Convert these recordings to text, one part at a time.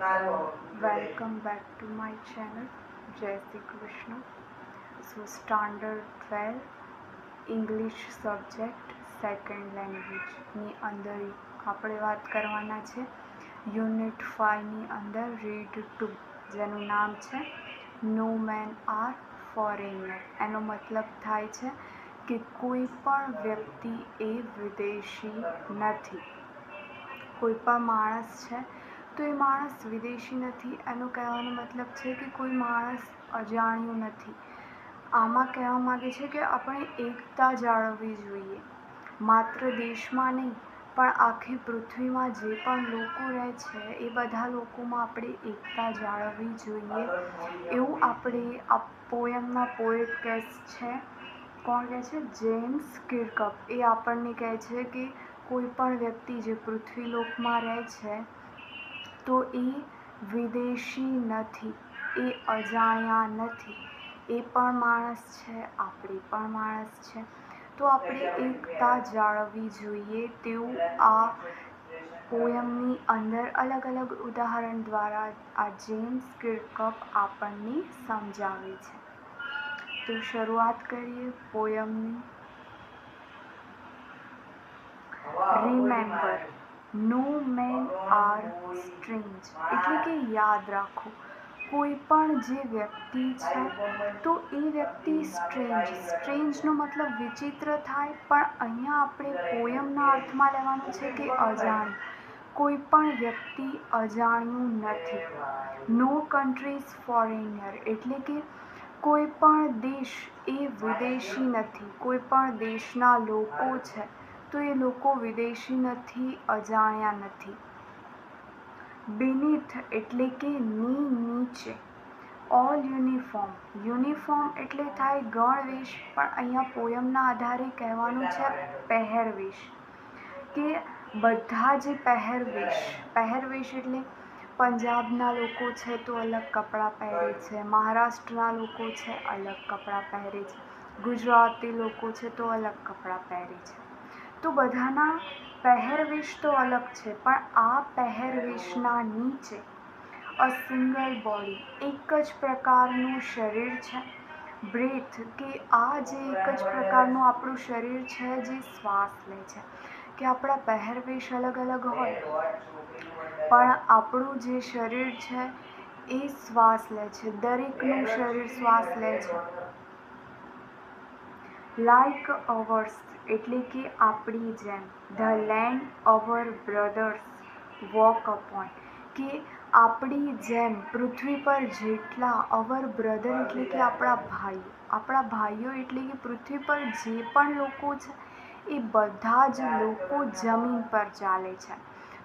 Welcome back to my channel. Jai Shri Krishna. So standard 12 English subject second language ની અંદર આપણે વાત કરવાના છે યુનિટ 5 ની અંદર રીડ 2 જેનું નામ છે નો મેન આર ફોરેનર. એનો મતલબ થાય છે કે કોઈ પણ વ્યક્તિ એ વિદેશી નથી. કોઈ પણ માણસ છે તો એ માણસ વિદેશી નથી. એનો કહેવાનો મતલબ છે કે કોઈ માણસ અજાણ્યું નથી. આમાં કહેવા માગે છે કે આપણે એકતા જાળવવી જોઈએ. માત્ર દેશમાં નહીં પણ આખી પૃથ્વીમાં જે પણ લોકો રહે છે એ બધા લોકોમાં આપણે એકતા જાળવવી જોઈએ. એવું આપણે આ પોયમના પોએટ કહે છે. કોણ કહે છે? જેમ્સ કિર્કપ. એ આપણને કહે છે કે કોઈ પણ વ્યક્તિ જે પૃથ્વીલોકમાં રહે છે તો એ વિદેશી નથી, એ અજાણ્યા નથી. એ પણ માણસ છે, આપણે પણ માણસ છે. તો આપણે એકતા જાળવવી જોઈએ તેવું આ પોયમની અંદર અલગ અલગ ઉદાહરણ દ્વારા આ જેમ્સ કિર્કપ આપણને સમજાવે છે. તો શરૂઆત કરીએ પોયમની. Remember, no men R strange. એટલે કે યાદ રાખો, કોઈ પણ જે વ્યક્તિ છે તો એ વ્યક્તિ સ્ટ્રેન્જનો મતલબ વિચિત્ર થાય, પણ અહીંયા આપણે પોયમના અર્થમાં લેવાનું છે કે અજાણ્યું. કોઈ પણ વ્યક્તિ અજાણ્યું નથી. નો કન્ટ્રીઝ ફોરેનર. એટલે કે કોઈ પણ દેશ એ વિદેશી નથી. કોઈ પણ દેશના લોકો છે તો એ લોકો વિદેશી નથી, અજાણ્યા નથી. બીનીથ એટલે કે નીચે. All uniform. યુનિફોર્મ એટલે થાય ગણવેશ, પણ અહીંયા પોયમના આધારે કહેવાનું છે પહેરવેશ. કે બધા જે પહેરવેશ એટલે પંજાબના લોકો છે તો અલગ કપડાં પહેરે છે, મહારાષ્ટ્રના લોકો છે અલગ કપડાં પહેરે છે, ગુજરાતી લોકો છે તો અલગ કપડાં પહેરે છે. તો બધાના પહેરવેશ તો અલગ છે, પણ આ પહેરવેશના નીચે અ સિંગલ બોડી, એક જ પ્રકારનું શરીર છે. બ્રેથ કે આ જે એક જ પ્રકારનું આપણું શરીર છે જે શ્વાસ લે છે. કે આપણા પહેરવેશ અલગ અલગ હોય પણ આપણું જે શરીર છે એ શ્વાસ લે છે. દરેકનું શરીર શ્વાસ લે છે. લાઇક અવર્સ એટલે કે આપણી જેમ. The land our brothers walk upon. કે આપણી જેમ પૃથ્વી પર જેટલા અવર બ્રધર એટલે કે આપણા ભાઈઓ એટલે કે પૃથ્વી પર જે પણ લોકો છે એ બધા જ લોકો જમીન પર ચાલે છે.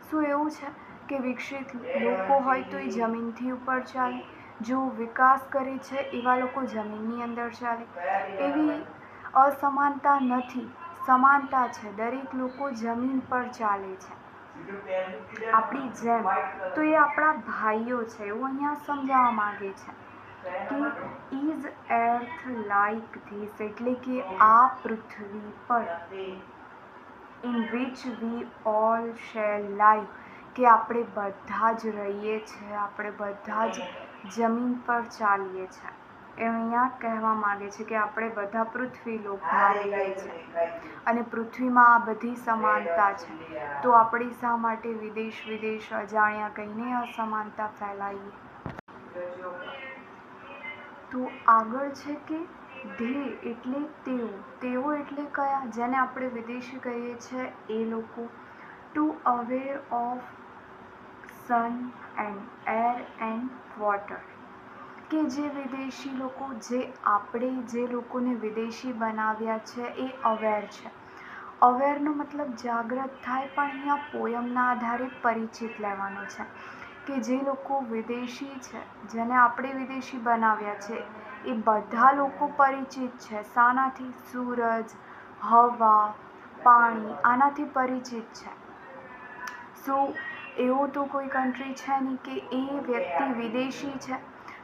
શું એવું છે કે વિકસિત લોકો હોય તો એ જમીનથી ઉપર ચાલે? જો વિકાસ કરે છે એવા લોકો જમીનની અંદર ચાલે? એવી અસમાનતા નથી, સમાનતા છે. દરેક લોકો જમીન પર ચાલે છે. આપણી જેમ તો એ આપણા ભાઈઓ છે એવું અહીંયા સમજાવવા માંગે છે. કે ઇઝ એર્થ લાઇક ધીસ એટલે કે આ પૃથ્વી પર in which we all shall live. કે આપણે બધા જ રહીએ છીએ, આપણે બધા જ જમીન પર ચાલીએ છીએ. એ અહીંયા કહેવા માંગે છે કે આપણે બધા પૃથ્વી લોકમાં રહીએ છીએ અને પૃથ્વીમાં આ બધી સમાનતા છે. તો આપણે શા માટે વિદેશ અજાણ્યા કહીને અસમાનતા ફેલાવીએ? તો આગળ છે કે ધે એટલે તેઓ એટલે કયા? જેને આપણે વિદેશી કહીએ છીએ એ લોકો. To aware of sun and air and water. કે જે વિદેશી લોકો, જે લોકોને વિદેશી બનાવ્યા છે એ અવેર છે. અવેરનો મતલબ જાગૃત થાય, પણ અહીંયા પોયમના આધારે પરિચિત લેવાનો છે. કે જે લોકો વિદેશી છે, જેને આપણે વિદેશી બનાવ્યા છે એ બધા લોકો પરિચિત છે. શાનાથી? સૂરજ, હવા, પાણી, આનાથી પરિચિત છે. શું એવું તો કોઈ કન્ટ્રી છે નહીં કે એ વ્યક્તિ વિદેશી છે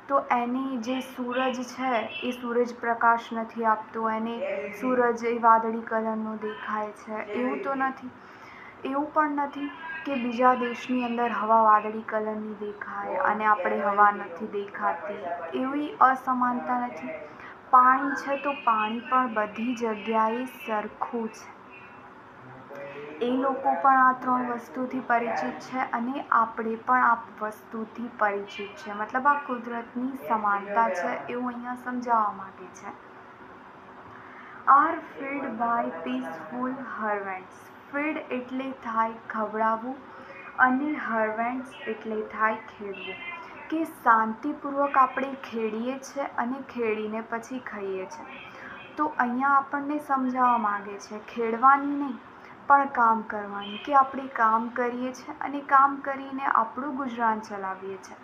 તો એને જે સૂરજ છે એ સૂરજપ્રકાશ નથી આપતો, એને સૂરજ એ વાદળી કલરનો દેખાય છે, એવું તો નથી. એવું પણ નથી કે બીજા દેશની અંદર હવા વાદળી કલરની દેખાય અને આપણે હવા નથી દેખાતી, એવી અસમાનતા નથી. પાણી છે તો પાણી પણ બધી જગ્યાએ સરખું છે. એ લોકો પણ આ 3 વસ્તુથી પરિચિત છે અને આપણે પણ આ વસ્તુથી પરિચિત છે. મતલબ આ કુદરતની સમાનતા છે એવું અહીંયા સમજાવવા માંગે છે. Are feed by peaceful servants. Feed એટલે થાય ખવડાવવું અને હર્વેન્ટ્સ એટલે થાય ખેડવું, કે શાંતિપૂર્વક આપણે ખેડીએ છીએ અને ખેડીને પછી ખાઈએ છીએ. તો અહીંયા આપણને સમજાવવા માંગે છે ખેડવાની નહીં પણ કામ કરવાની, કે આપણે કામ કરીએ છીએ અને કામ કરીને આપણું ગુજરાન ચલાવીએ છીએ.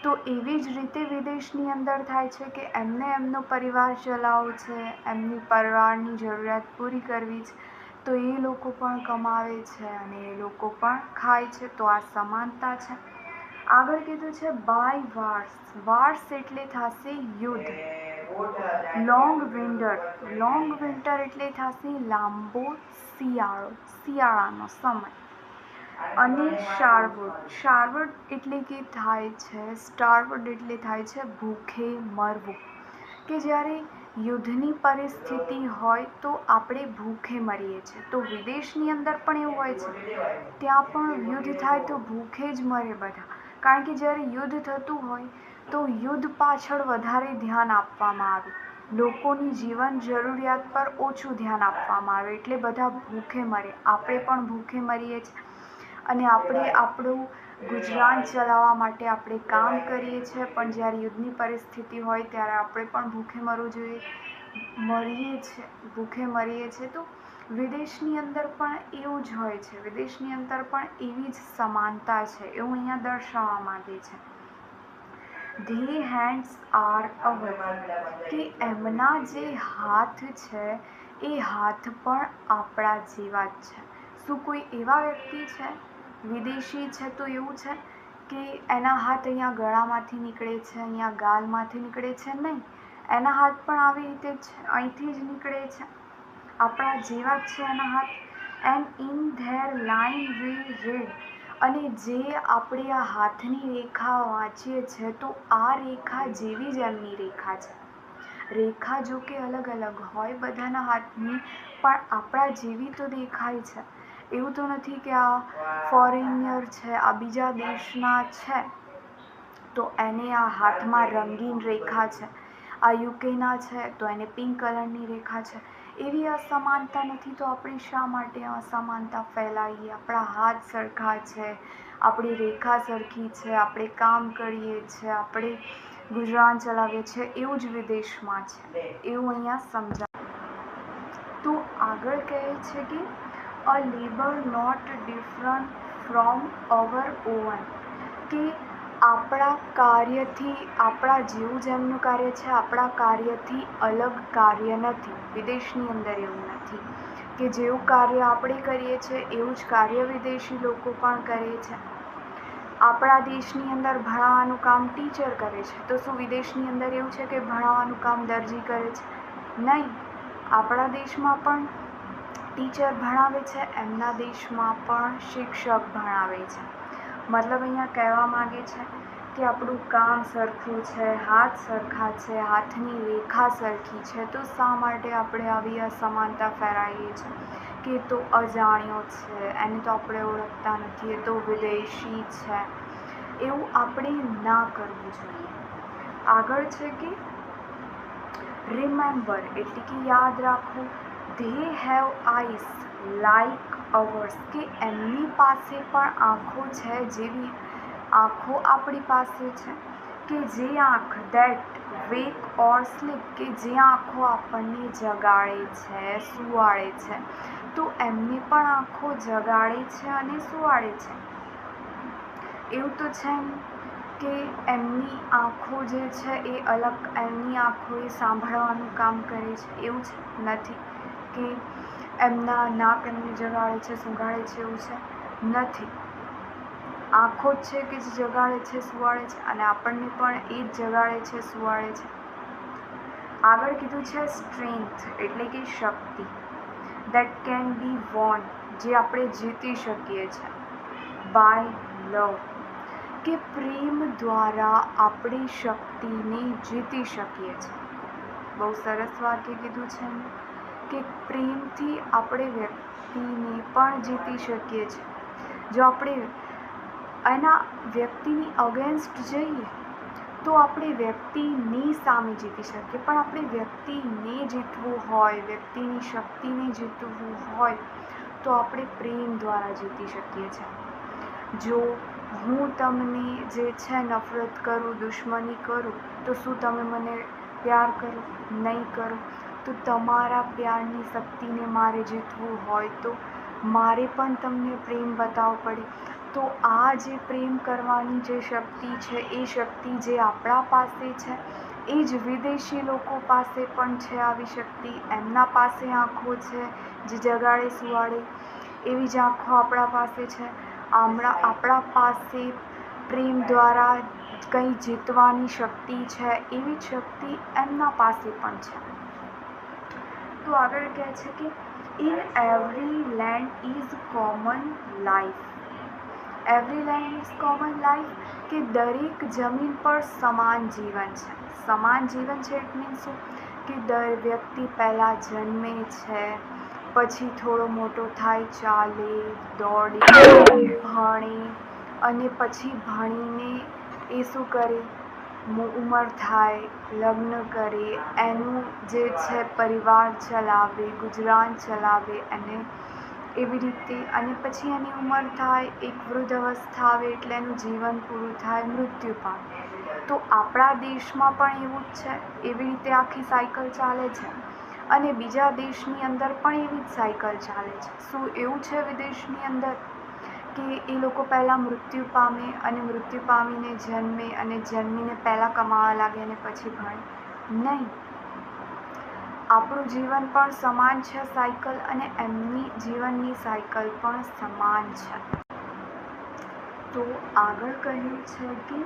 તો એવી જ રીતે વિદેશની અંદર થાય છે કે એમને એમનો પરિવાર ચલાવવો છે, એમની પરિવારની જરૂરિયાત પૂરી કરવી છે, તો એ લોકો પણ કમાવે છે અને એ લોકો પણ ખાય છે. તો આ સમાનતા છે. આગળ કીધું છે બાય વાર્સ. વાર્સ એટલે થશે યુદ્ધ. Long winter. લોંગ વિન્ટર એટલે થશે લાંબો શિયાળો, શિયાળાનો સમય. અને શારવુડ. શારવુડ એટલે કે થાય છે સ્ટારવુડ એટલે થાય છે ભૂખે મરવું, કે જ્યારે યુદ્ધની પરિસ્થિતિ હોય તો આપણે ભૂખે મરીએ છીએ. તો વિદેશની અંદર પણ એવું હોય છે, ત્યાં પણ યુદ્ધ થાય તો ભૂખે જ મરે બધા. કારણ કે જ્યારે યુદ્ધ થતું હોય તો યુદ્ધ પાછળ વધારે ધ્યાન આપવામાં આવે, લોકોની જીવન જરૂરિયાત પર ઓછું ધ્યાન આપવામાં આવે, એટલે બધા ભૂખે મરે. આપણે પણ ભૂખે મરીએ છીએ અને આપણે આપણું ગુજરાન ચલાવવા માટે આપણે કામ કરીએ છીએ, પણ જ્યારે યુદ્ધની પરિસ્થિતિ હોય ત્યારે આપણે પણ ભૂખે મરવું જોઈએ, ભૂખે મરીએ છીએ. તો વિદેશની અંદર પણ એવું જ હોય છે. વિદેશની અંદર પણ એવી જ સમાનતા છે એવું અહીંયા દર્શાવવા માંગે છે. ધે હેન્ડ્સ આર અવર, કે એમના જે હાથ છે એ હાથ પણ આપણા જેવા જ છે. શું કોઈ એવા વ્યક્તિ છે વિદેશી છે તો એવું છે કે એના હાથ અહીંયા ગળામાંથી નીકળે છે, અહીંયા ગાલમાંથી નીકળે છે? નહીં, એના હાથ પણ આવી રીતે જ અહીંથી જ નીકળે છે, આપણા જેવા જ છે એના હાથ. And in their line we read. અને જે આપણે આ હાથની રેખા વાંચીએ છીએ તો આ રેખા જેવી જ એમની રેખા છે. રેખા જો કે અલગ અલગ હોય બધાના હાથની, પણ આપણા જેવી તો દેખાય છે. એવું તો નથી કે આ ફોરેનિયર છે, આ બીજા દેશના છે તો એને આ હાથમાં રંગીન રેખા છે, આ યુકેના છે તો એને પિંક કલરની રેખા છે. એવી અસમાનતા નથી. તો આપણે શા માટે અસમાનતા ફેલાવીએ? આપણા હાથ સરખા છે, આપણી રેખા સરખી છે, આપણે કામ કરીએ છીએ, આપણે ગુજરાન ચલાવીએ છીએ, એવું જ વિદેશમાં છે, એવું અહીંયા સમજાય. તો આગળ કહે છે કે a labour not different from our own, કે આપણા કાર્યથી, આપણા જેવું જ એમનું કાર્ય છે, આપણા કાર્યથી અલગ કાર્ય નથી. વિદેશની અંદર એવું નથી કે જેવું કાર્ય આપણે કરીએ છીએ એવું જ કાર્ય વિદેશી લોકો પણ કરે છે. આપણા દેશની અંદર ભણાવવાનું કામ ટીચર કરે છે, તો શું વિદેશની અંદર એવું છે કે ભણાવવાનું કામ દરજી કરે છે? નહીં, આપણા દેશમાં પણ ટીચર ભણાવે છે, એમના દેશમાં પણ શિક્ષક ભણાવે છે. મતલબ અહીંયા કહેવા માંગે છે કે આપણું કામ સરખું છે, હાથ સરખા છે, હાથની રેખા સરખી છે, તો શા માટે આપણે આવી અસમાનતા ફેલાવીએ છીએ કે એ તો અજાણ્યો છે, એને તો આપણે ઓળખતા નથી, એ તો વિદેશી છે? એવું આપણે ના કરવું જોઈએ. આગળ છે કે રિમેમ્બર એટલે કે યાદ રાખવું. They have eyes like ours, કે એમની પાસે પણ આંખો છે જેવી આંખો આપણી પાસે છે, કે જે આંખ દેટ વેક ઓર સ્લીપ, કે જે આંખો આપણને જગાડે છે, સુવાડે છે, તો એમને પણ આંખો જગાડે છે અને સુવાડે છે. એવું તો છે નહીં કે એમની આંખો જે છે એ અલગ, એમની આંખો એ સાંભળવાનું કામ કરે છે, એવું જ નથી. કે એમના નાક એમને જગાડે છે, સુગાડે છે, એવું છે નથી. આંખો જ છે કે જે જગાડે છે, સુવાડે છે, અને આપણને પણ એ જ જગાડે છે, સુવાડે છે. આગળ કીધું છે સ્ટ્રેન્થ એટલે કે શક્તિ. દેટ કેન બી વોન, જે આપણે જીતી શકીએ છીએ. બાય લવ, કે પ્રેમ દ્વારા આપણે શક્તિને જીતી શકીએ છીએ. બહુ સરસ વાક્ય કીધું છે એમ, કે પ્રેમથી આપણે વ્યક્તિને પણ જીતી શકીએ છીએ. જો આપણે એના વ્યક્તિની અગેન્સ્ટ જઈએ તો આપણે વ્યક્તિની સામે જીતી શકીએ, પણ આપણે વ્યક્તિને જીતવું હોય, વ્યક્તિની શક્તિને જીતવું હોય તો આપણે પ્રેમ દ્વારા જીતી શકીએ છીએ. જો હું તમને જે છે નફરત કરું, દુશ્મની કરું, તો શું તમે મને પ્યાર કરો? નહીં કરો. તો તમારા પ્યારની શક્તિને મારે જીતવું હોય તો મારે પણ તમને પ્રેમ બતાવવો પડે. તો આ જે પ્રેમ કરવાની જે શક્તિ છે, એ શક્તિ જે આપણા પાસે છે, એ જ વિદેશી લોકો પાસે પણ છે આવી શક્તિ. એમના પાસે આંખો છે જે જગાડે સુવાડે, એવી જ આંખો આપણા પાસે છે. આપણા પાસે પ્રેમ દ્વારા કંઈ જીતવાની શક્તિ છે, એવી જ શક્તિ એમના પાસે પણ છે. તો આગળ કહે છે કે in every land is common life. Every land is common life, કે દરેક જમીન પર સમાન જીવન છે. સમાન જીવન છે ઇટ મીન્સ શું? કે દર વ્યક્તિ પહેલાં જન્મે છે, પછી થોડો મોટો થાય, ચાલે, દોડે, ભણે, અને પછી ભણીને એ શું કરે, ઉંમર થાય, લગ્ન કરે, એનું જે છે પરિવાર ચલાવે, ગુજરાન ચલાવે, અને એવી રીતે, અને પછી એની ઉંમર થાય, એક વૃદ્ધ અવસ્થા આવે એટલે એનું જીવન પૂરું થાય, મૃત્યુ પામે. તો આપણા દેશમાં પણ એવું જ છે. એવી રીતે આખી સાયકલ ચાલે છે. અને બીજા દેશની અંદર પણ એવી જ સાયકલ ચાલે છે. શું એવું છે વિદેશની અંદર કે એ લોકો પહેલાં મૃત્યુ પામે અને મૃત્યુ પામીને જન્મે અને જન્મીને પહેલાં કમાવા લાગે અને પછી ભણે? નહીં. આપણું જીવન પણ સમાન છે સાયકલ, અને એમની જીવનની સાયકલ પણ સમાન છે. તો આગળ કહ્યું છે કે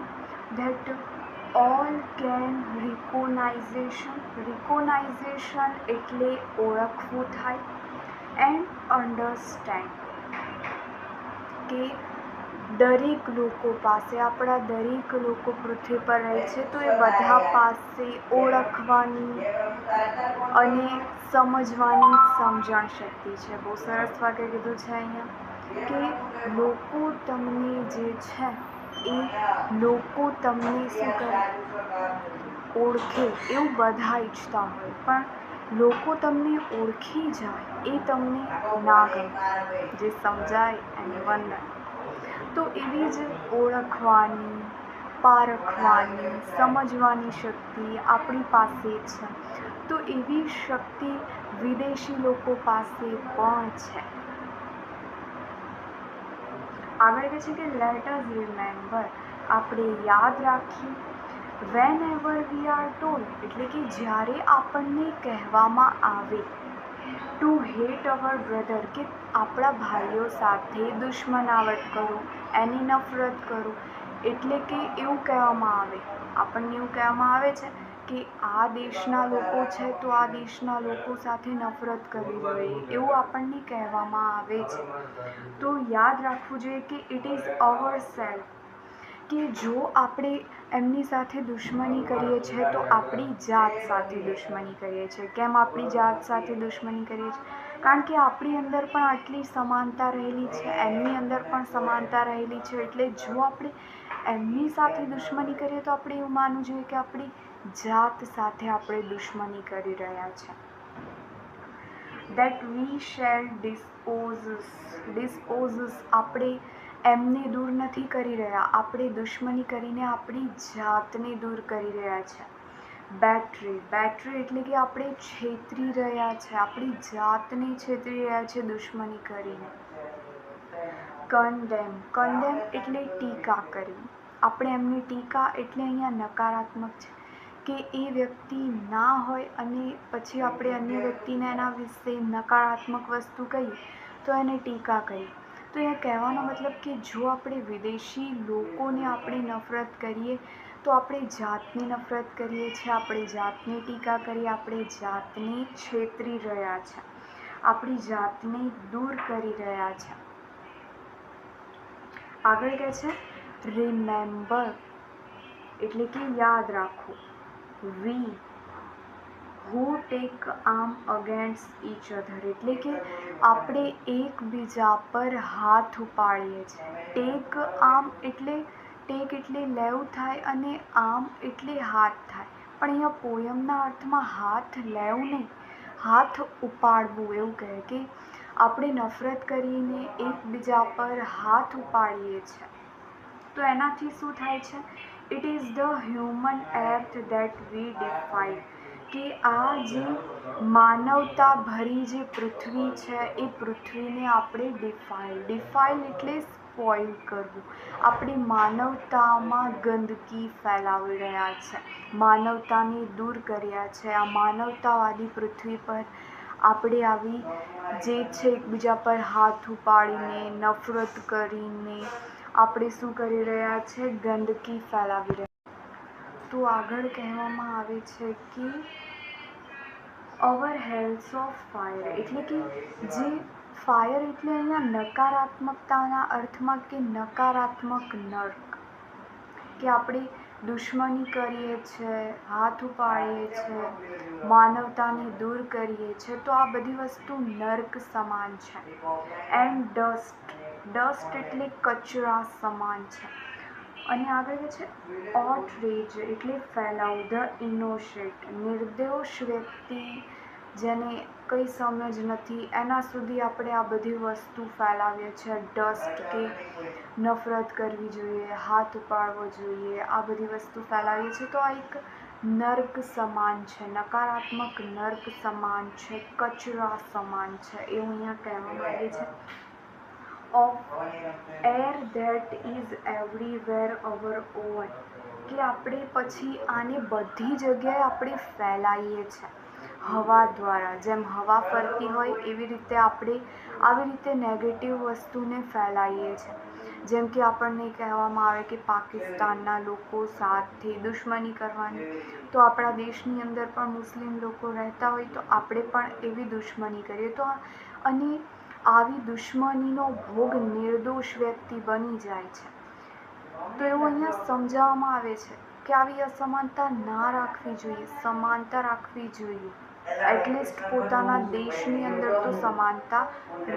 ધેટ ઓલ કેન રિકોનાઇઝેશન એટલે ઓળખવું થાય, એન્ડ અન્ડરસ્ટેન્ડ, કે દરેક લોકો પાસે, આપણા દરેક લોકો પૃથ્વી પર રહે છે તો એ બધા પાસે ઓળખવાની અને સમજવાની સમજણ શક્તિ છે. બહુ સરસ વાક્ય કીધું છે અહીંયા, કે લોકો તમને જે છે એ લોકો તમને શું કરે, ઓળખે, એવું બધા ઈચ્છતા હોય, પણ લોકો તમને ઓળખી જાય એ તમને ના ગમે. જે સમજાય એને વંદન. તો એવી જ ઓળખવાની, પારખવાની, સમજવાની શક્તિ આપણી પાસે છે. તો એવી શક્તિ વિદેશી લોકો પાસે પણ છે. આગળ કહે છે કે લેટ અસ રિમેમ્બર, આપણે યાદ રાખીએ, whenever we are told, એટલે કે જ્યારે આપણને કહેવામાં આવે, ટુ હેટ અવર બ્રધર, કે આપણા ભાઈઓ સાથે દુશ્મનાવટ કરો, એની નફરત કરો. એટલે કે એવું કહેવામાં આવે, આપણને એવું કહેવામાં આવે છે કે આ દેશના લોકો છે તો આ દેશના લોકો સાથે નફરત કરવી જોઈએ, એવું આપણને કહેવામાં આવે છે. તો યાદ રાખવું જોઈએ કે ઇટ ઇઝ અવર સેલ્ફ, કે જો આપણે એમની સાથે દુશ્મની કરીએ છીએ તો આપણી જાત સાથે દુશ્મની કરીએ છીએ. કેમ આપણી જાત સાથે દુશ્મની કરીએ છીએ? કારણ કે આપણી અંદર પણ આટલી સમાનતા રહેલી છે, એમની અંદર પણ સમાનતા રહેલી છે. એટલે જો આપણે એમની સાથે દુશ્મની કરીએ તો આપણે એવું માનવું જોઈએ કે આપણી જાત સાથે આપણે દુશ્મની કરી રહ્યા છે. દેટ વી શેલ ડિસ્પોઝ, આપણે એમને દૂર નથી કરી રહ્યા, આપણે દુશ્મની કરીને આપણી જાતને દૂર કરી રહ્યા છે. બેટરી એટલે કે આપણે છેતરી રહ્યા છે, આપણી જાતને છેતરી રહ્યા છે દુશ્મની કરીને. કન્ડેમ એટલે ટીકા કરવી. આપણે એમની ટીકા એટલે અહીંયા નકારાત્મક છે, કે એ વ્યક્તિ ના હોય અને પછી આપણે અન્ય વ્યક્તિને એના વિશે નકારાત્મક વસ્તુ કહીએ તો એને ટીકા કહીએ. તો એ કહેવાનો મતલબ કે જો આપણે વિદેશી લોકોને આપણે નફરત કરીએ તો આપણે જાતની નફરત કરીએ છીએ, આપણે જાતની ટીકા કરીએ, આપણે જાતને છેતરી રહ્યા છે, આપણી જાતને દૂર કરી રહ્યા છે. આગળ કહે છે રિમેમ્બર એટલે કે યાદ રાખો. We who take arm against each other એટલે કે આપણે એકબીજા પર હાથ ઉપાડીએ છીએ. ટેક આર્મ એટલે ટેક એટલે લેવું થાય અને આર્મ એટલે હાથ થાય. પણ અહીંયા પોયમના અર્થમાં હાથ લેવું નહીં, હાથ ઉપાડવું એવું કહે કે આપણે નફરત કરીને એકબીજા પર હાથ ઉપાડીએ છીએ. તો એનાથી શું થાય છે? It is the human act that we defy કે આ જે માનવતા ભરી જે પૃથ્વી છે એ પૃથ્વીને આપણે ડિફાઇલ એટલે સ્પોઇલ કરવું. આપણી માનવતામાં ગંદકી ફેલાવી રહ્યા છે, માનવતાને દૂર કર્યા છે. આ માનવતાવાદી પૃથ્વી પર આપણે આવી જે છે એકબીજા પર હાથ ઉપાડીને નફરત કરીને આપણે શું કરી રહ્યા છે? ગંદકી ફેલાવી રહ્યા. તો આગળ કહેવામાં આવે છે કે અવર હેલ્સ ઓફ ફાયર એટલે કે જે ફાયર એટલે અહીંયા નકારાત્મકતાના અર્થમાં કે નકારાત્મક નર્ક, કે આપણે દુશ્મની કરીએ છીએ, હાથ ઉપાડીએ છીએ, માનવતાને દૂર કરીએ છીએ, તો આ બધી વસ્તુ નર્ક સમાન છે. એન્ડ ડસ્ટ એટલે કચરા સમાન છે. અને આગળ છે ઓટરેજ એટલે ફેલાવું. ધ ઇનોસેન્ટ નિર્દોષ વ્યક્તિ જેને કંઈ સમજ નથી એના સુધી આપણે આ બધી વસ્તુ ફેલાવીએ છીએ. ડસ્ટ કે નફરત કરવી જોઈએ, હાથ ઉપાડવો જોઈએ, આ બધી વસ્તુ ફેલાવીએ છીએ. તો આ એક નર્ક સમાન છે, નકારાત્મક નર્ક સમાન છે, કચરા સમાન છે એવું અહીંયા કહેવામાં આવે છે. Of air that is everywhere our own કે આપણે પછી આને બધી જગ્યાએ આપણે ફેલાવીએ છીએ હવા દ્વારા. જેમ હવા ફરતી હોય એવી રીતે આપણે આવી રીતે નેગેટિવ વસ્તુને ફેલાવીએ છીએ. જેમ કે આપણને કહેવામાં આવે કે પાકિસ્તાનના લોકો સાથે દુશ્મની કરવાની, તો આપણા દેશની અંદર પણ મુસ્લિમ લોકો રહેતા હોય તો આપણે પણ એવી દુશ્મની કરીએ. તો અને આવી દુશ્મનીનો ભોગ નિર્દોષ વ્યક્તિ બની જાય છે. તો એવું અહીંયા સમજાવવામાં આવે છે કે આવી અસમાનતા ના રાખવી જોઈએ, સમાનતા રાખવી જોઈએ. એટલીસ્ટ પોતાના દેશની અંદર તો સમાનતા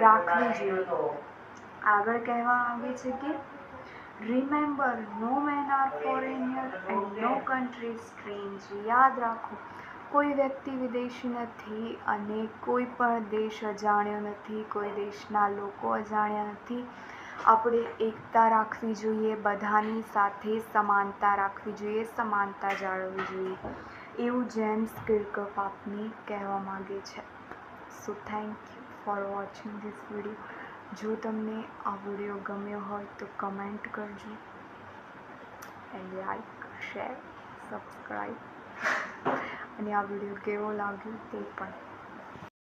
રાખવી જોઈએ. આગળ કહેવા આવે છે કે remember no men are foreigner and no country strange. યાદ રાખો કોઈ વ્યક્તિ વિદેશી નથી અને કોઈ પણ દેશ અજાણ્યો નથી, કોઈ દેશના લોકો અજાણ્યા નથી. આપણે એકતા રાખવી જોઈએ, બધાની સાથે સમાનતા રાખવી જોઈએ, સમાનતા જાળવવી જોઈએ એવું જેમ્સ કિર્કહોફ આપને કહેવા માગે છે. So thank you for watching this video. જો તમને આ વિડીયો ગમ્યો હોય તો કમેન્ટ કરજો એન્ડ લાઈક, શેર, સબસ્ક્રાઈબ. અને આ વિડીયો કેવો લાગ્યો તે પણ